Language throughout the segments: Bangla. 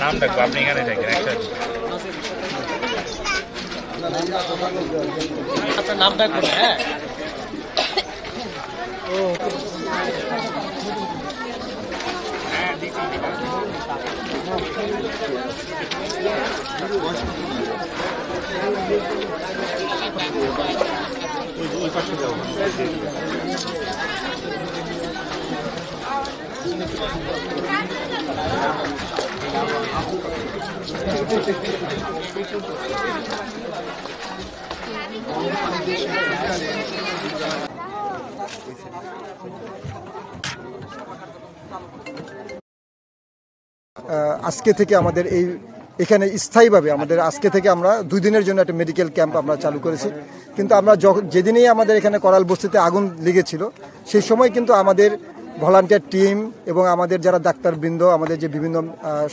নাম দেখবো আপনি এখানে দেখেন একটা আপনার নাম দেখবেন। হ্যাঁ আজকে থেকে আমাদের এখানে স্থায়ীভাবে আমাদের আজকে থেকে আমরা 2 দিনের জন্য একটা মেডিকেল ক্যাম্প আমরা চালু করেছি। কিন্তু আমরা যেদিনেই আমাদের এখানে করাল বস্তিতে আগুন লেগেছিল সেই সময় কিন্তু আমাদের ভলান্টিয়ার টিম এবং আমাদের যারা ডাক্তারবৃন্দ, আমাদের যে বিভিন্ন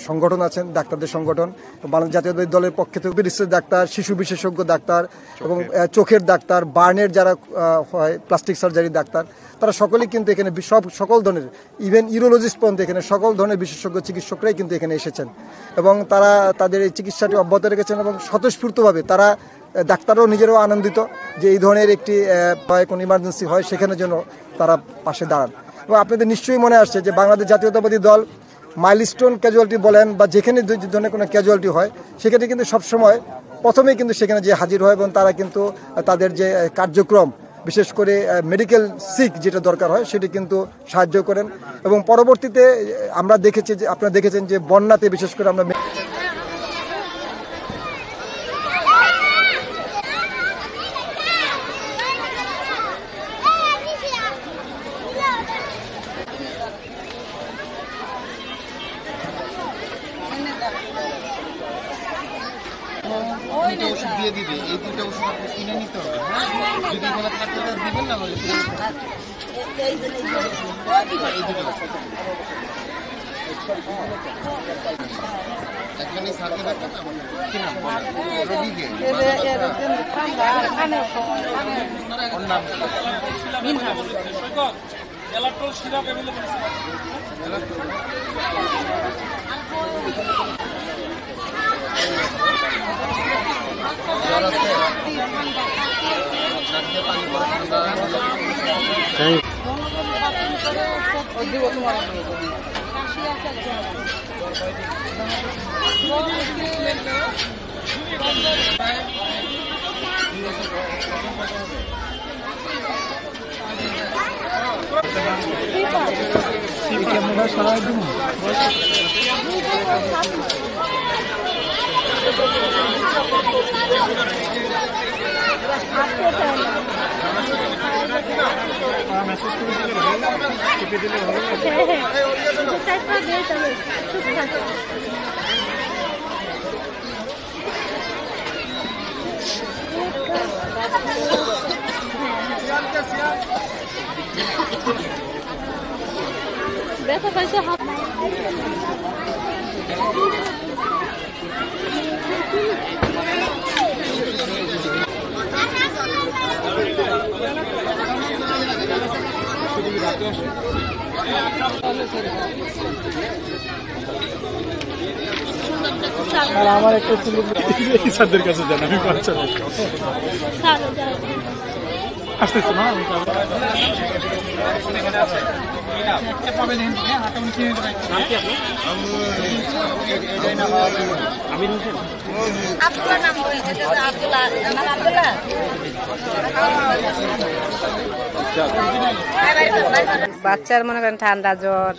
সংগঠন আছেন, ডাক্তারদের সংগঠন, বাংলাদেশ জাতীয়তাবাদী দলের পক্ষে থেকে বিশেষজ্ঞ ডাক্তার, শিশু বিশেষজ্ঞ ডাক্তার এবং চোখের ডাক্তার, বার্নের যারা হয় প্লাস্টিক সার্জারি ডাক্তার, তারা সকলেই কিন্তু এখানে সকল ধরনের, ইভেন ইউরোলজিস্ট পর্যন্ত এখানে সকল ধরনের বিশেষজ্ঞ চিকিৎসকরাই কিন্তু এখানে এসেছেন এবং তারা তাদের এই চিকিৎসাটি অব্যাহত রেখেছেন এবং স্বতঃস্ফূর্তভাবে তারা ডাক্তারও নিজেরাও আনন্দিত যে এই ধরনের একটি কোনো ইমার্জেন্সি হয় সেখানে যেন তারা পাশে দাঁড়ান। এবং আপনাদের নিশ্চয়ই মনে আসছে যে বাংলাদেশ জাতীয়তাবাদী দল মাইলস্টোন ক্যাজুয়ালিটি বলেন বা যেখানে ধরনের কোনো ক্যাজুয়ালিটি হয় সেখানে কিন্তু সবসময় প্রথমেই কিন্তু সেখানে যে হাজির হয় এবং তারা কিন্তু তাদের যে কার্যক্রম, বিশেষ করে মেডিকেল সিক যেটা দরকার হয় সেটি কিন্তু সাহায্য করেন। এবং পরবর্তীতে আমরা দেখেছি যে আপনারা দেখেছেন যে বন্যাতে বিশেষ করে আমরা ওষুধ দিয়ে দিবে, এই 2টা ওষুধ আপনি কিনে নিতে হবে। যদি এখানে থাকতে দিবেন না হলে একজনই সাথে রাখবেন রোগীকে ব্যথা পাইছে হাত ইসাদের কাছে যান, আমি বাচ্চা আসতেছি না। বাচ্চার মনে করেন ঠান্ডা জ্বর